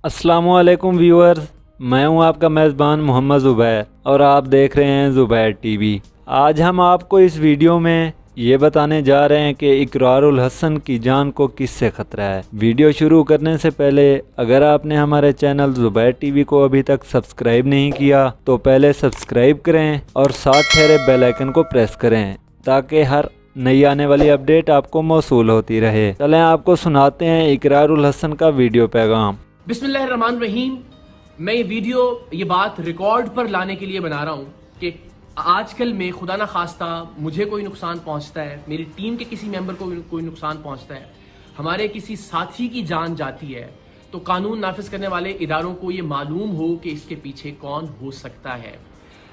अस्सलामु अलैकुम व्यूअर्स, मैं हूं आपका मेज़बान मोहम्मद ज़ुबैर और आप देख रहे हैं ज़ुबैर टीवी। आज हम आपको इस वीडियो में ये बताने जा रहे हैं कि इकरारुल हसन की जान को किससे ख़तरा है। वीडियो शुरू करने से पहले अगर आपने हमारे चैनल ज़ुबैर टीवी को अभी तक सब्सक्राइब नहीं किया तो पहले सब्सक्राइब करें और साथ ठहरे बेल आइकन को प्रेस करें ताकि हर नई आने वाली अपडेट आपको मौसूल होती रहे। चलें आपको सुनाते हैं इकरारुल हसन का वीडियो पैगाम। बिस्मिल्लाहिर्रहमानिर्रहीम। मैं ये बात रिकॉर्ड पर लाने के लिए बना रहा हूँ कि आजकल में खुदा ना खास्ता मुझे कोई नुकसान पहुँचता है, मेरी टीम के किसी मेंबर को कोई नुकसान पहुँचता है, हमारे किसी साथी की जान जाती है, तो कानून नाफिज करने वाले इदारों को ये मालूम हो कि इसके पीछे कौन हो सकता है।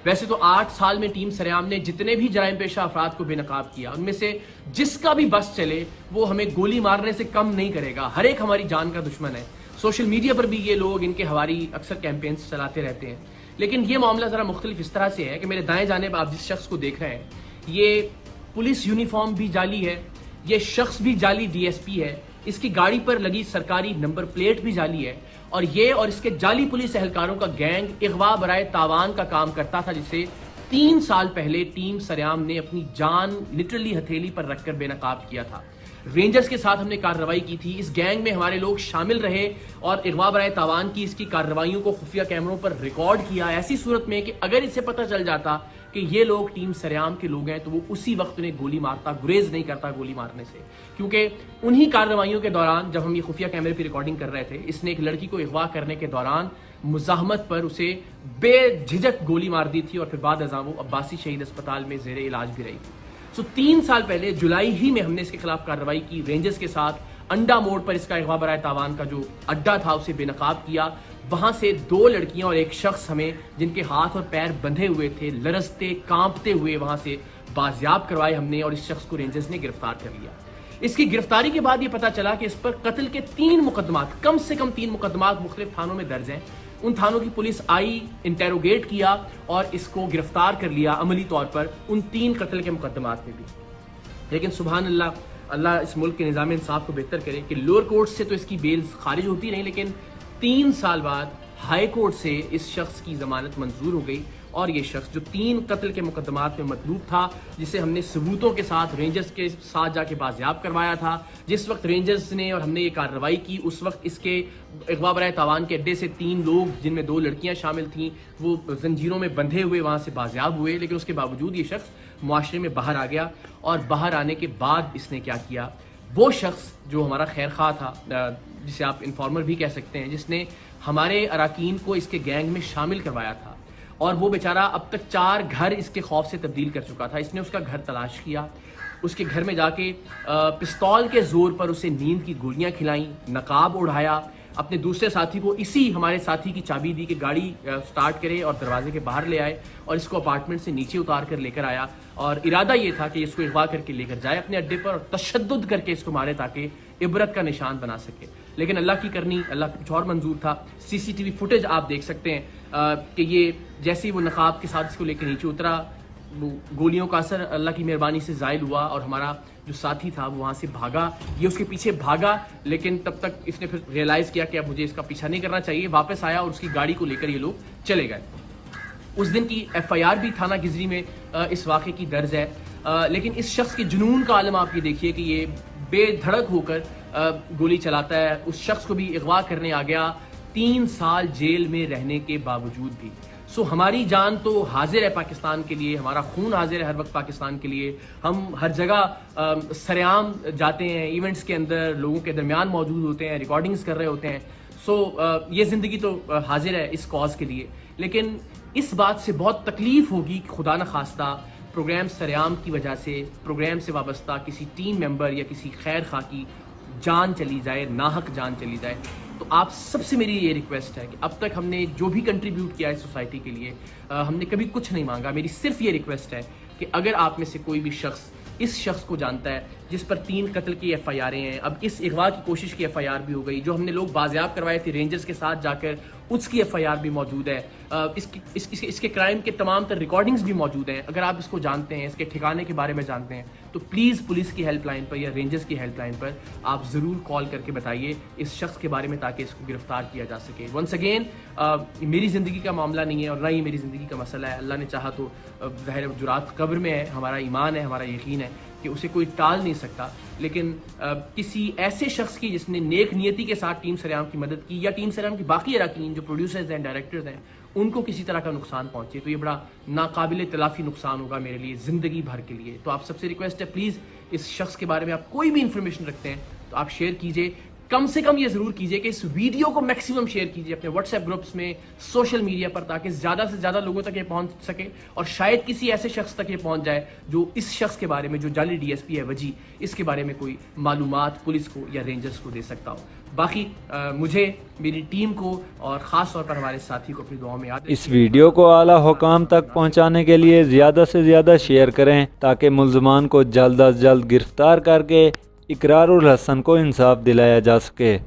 वैसे तो 8 साल में टीम सरेआम ने जितने भी जराइम पेशा अफराद को बेनकाब किया, उनमें से जिसका भी बस चले वो हमें गोली मारने से कम नहीं करेगा। हर एक हमारी जान का दुश्मन है। सोशल मीडिया पर भी ये लोग इनके हवारी अक्सर कैंपेन्स चलाते रहते हैं। लेकिन ये मामला ज़रा मुख्तलिफ इस तरह से है कि मेरे दाएं जानिब आप जिस शख्स को देख रहे हैं, ये पुलिस यूनिफॉर्म भी जाली है, ये शख्स भी जाली DSP है, इसकी गाड़ी पर लगी सरकारी नंबर प्लेट भी जाली है, और ये और इसके जाली पुलिस एहलकारों का गैंग इगवा बराए तावान का काम करता था, जिसे 3 साल पहले टीम सरेआम ने अपनी जान लिटरली हथेली पर रखकर बेनकाब किया था। रेंजर्स के साथ हमने कार्रवाई की थी, इस गैंग में हमारे लोग शामिल रहे और इगवा बराए तावान की इसकी कार्रवाइयों को खुफिया कैमरों पर रिकॉर्ड किया। ऐसी सूरत में कि अगर इसे पता चल जाता कि ये लोग टीम सरेआम के लोग हैं तो वो उसी वक्त उन्हें गोली मारता, गुरेज नहीं करता गोली मारने से। क्योंकि उन्हीं कार्रवाइयों के दौरान जब हम ये खुफिया कैमरे पर रिकॉर्डिंग कर रहे थे, इसने एक लड़की को अगवा करने के दौरान मुजाहमत पर उसे बेझिझक गोली मार दी थी और फिर बाद अज़ां वो अब्बासी शहीद अस्पताल में ज़ेरे इलाज भी रही थी। 3 साल पहले जुलाई ही में हमने इसके खिलाफ कार्रवाई की। रेंजर्स के साथ अंडा मोड़ पर इसका अगवा बराए तावान का जो अड्डा था उसे बेनकाब किया। वहां से 2 लड़कियां और एक शख्स हमें, जिनके हाथ और पैर बंधे हुए थे, लरजते कांपते हुए वहां से बाजियाब करवाए हमने और इस शख्स को रेंजर्स ने गिरफ्तार कर लिया। इसकी गिरफ्तारी के बाद ये पता चला कि इस पर कत्ल के 3 मुकदमात, कम से कम 3 मुकदमात मुख्तलिफ थानों में दर्ज हैं। उन थानों की पुलिस आई, इंटेरोगेट किया और इसको गिरफ्तार कर लिया अमली तौर पर उन 3 कत्ल के मुकदमात में भी। लेकिन सुभान अल्लाह, अल्लाह इस मुल्क के निज़ाम इंसाफ को बेहतर करे कि लोअर कोर्ट से तो इसकी बेल खारिज होती नहीं, लेकिन 3 साल बाद हाई कोर्ट से इस शख्स की जमानत मंजूर हो गई और ये शख्स जो 3 कत्ल के मुकदमात में मतलूब था, जिसे हमने सबूतों के साथ रेंजर्स के साथ जाके बाजियाब करवाया था, जिस वक्त रेंजर्स ने और हमने ये कार्रवाई की उस वक्त इसके अगवा बराए तावान के अड्डे से 3 लोग, जिनमें 2 लड़कियां शामिल थीं, वो जंजीरों में बंधे हुए वहां से बाजियाब हुए। लेकिन उसके बावजूद ये शख्स मुआशरे में बाहर आ गया और बाहर आने के बाद इसने क्या किया, वो शख्स जो हमारा खैर खा था, जिसे आप इन्फॉर्मर भी कह सकते हैं, जिसने हमारे अराकीन को इसके गैंग में शामिल करवाया था, और वो बेचारा अब तक 4 घर इसके खौफ से तब्दील कर चुका था। इसने उसका घर तलाश किया, उसके घर में जाके पिस्तौल के जोर पर उसे नींद की गोलियां खिलाई, नकाब उड़ाया, अपने दूसरे साथी को इसी हमारे साथी की चाबी दी कि गाड़ी स्टार्ट करे और दरवाजे के बाहर ले आए और इसको अपार्टमेंट से नीचे उतार कर लेकर आया। और इरादा ये था कि इसको अगवा करके लेकर जाए अपने अड्डे पर और तशद्दुद करके इसको मारे ताकि इबरत का निशान बना सके। लेकिन अल्लाह की करनी, अल्लाह को कुछ और मंजूर था। CCTV फुटेज आप देख सकते हैं कि ये जैसे ही वो नकाब के साथ इसको लेकर नीचे उतरा, वो गोलियों का असर अल्लाह की मेहरबानी से ज़ायल हुआ और हमारा जो साथी था वो वहाँ से भागा। ये उसके पीछे भागा, लेकिन तब तक इसने फिर रियलाइज़ किया कि अब मुझे इसका पीछा नहीं करना चाहिए। वापस आया और उसकी गाड़ी को लेकर ये लोग चले गए। उस दिन की FIR भी थाना गिजरी में इस वाक़े की दर्ज है। लेकिन इस शख्स के जुनून का आलम आप ये देखिए कि ये बेधड़क होकर गोली चलाता है। उस शख्स को भी अगवा करने आ गया 3 साल जेल में रहने के बावजूद भी। सो हमारी जान तो हाजिर है पाकिस्तान के लिए, हमारा खून हाजिर है हर वक्त पाकिस्तान के लिए। हम हर जगह सरेआम जाते हैं, इवेंट्स के अंदर लोगों के दरमियान मौजूद होते हैं, रिकॉर्डिंग्स कर रहे होते हैं। सो ये ज़िंदगी तो हाजिर है इस कॉज के लिए। लेकिन इस बात से बहुत तकलीफ होगी कि खुदा न खास्ता प्रोग्राम सरेआम की वजह से, प्रोग्राम से वाबस्ता किसी टीम मेंबर या किसी खैर खा की जान चली जाए, नाहक जान चली जाए। तो आप सबसे मेरी ये रिक्वेस्ट है कि अब तक हमने जो भी कंट्रीब्यूट किया है सोसाइटी के लिए, हमने कभी कुछ नहीं मांगा। मेरी सिर्फ ये रिक्वेस्ट है कि अगर आप में से कोई भी शख्स इस शख्स को जानता है جس پر 3 قتل کی FIR ہیں. اب اس اغوا کی کوشش کی FIR بھی ہو گئی. جو ہم نے لوگ بازیاب کروائے تھے رینجرز کے ساتھ جا کر, اس کی FIR بھی موجود ہے. اس کے کرائم کے تمام تر ریکارڈنگز بھی موجود ہیں. اگر آپ اس کو جانتے ہیں, اس کے ٹھکانے کے بارے میں جانتے ہیں, تو پلیز پولیس کی ہیلپ لائن پر یا رینجرز کی ہیلپ لائن پر آپ ضرور کال کر کے بتائیے اس شخص کے بارے میں, تاکہ اس کو گرفتار کیا جا سکے. ونس اگین, میری زندگی کا معاملہ نہیں ہے اور نہ ہی میری زندگی کا مسئلہ ہے. اللہ نے چاہا تو ظاہر جرات قبر میں ہے. ہمارا ایمان ہے, ہمارا یقین ہے کہ اسے کوئی ٹال نہیں سکتا. لیکن کسی ایسے شخص کی جس نے نیک نیتی کے ساتھ ٹیم سریام کی مدد کی, یا ٹیم سریام کی باقی اراکین جو پروڈیوسرز ہیں, ڈائریکٹرز ہیں, ان کو کسی طرح کا نقصان پہنچے, تو یہ بڑا ناقابل تلافی نقصان ہوگا میرے لیے زندگی بھر کے لیے. تو آپ سب سے ریکویسٹ ہے, پلیز اس شخص کے بارے میں آپ کوئی بھی انفارمیشن رکھتے ہیں تو آپ شیئر کیجئے. کم سے کم یہ ضرور کیجئے کہ اس ویڈیو کو میکسیمم شیئر کیجئے اپنے واٹس ایپ گروپس میں, سوشل میڈیا پر, تاکہ زیادہ سے زیادہ لوگوں تک یہ پہنچ سکے, اور شاید کسی ایسے شخص تک یہ پہنچ جائے جو اس شخص کے بارے میں, جو جعلی DSP ہے وجی, اس کے بارے میں کوئی معلومات پولیس کو یا رینجرز کو دے سکتا ہو. باقی مجھے, میری ٹیم کو اور خاص طور پر ہمارے ساتھی کو اپنی دعاؤں میں یاد رکھیں. اس ویڈیو کو اعلیٰ حکام تک پہنچانے کے لیے زیادہ سے زیادہ شیئر کریں تاکہ ملزمان کو جلد از جلد گرفتار کر کے اقرار الحسن کو انصاف دلایا جا سکے.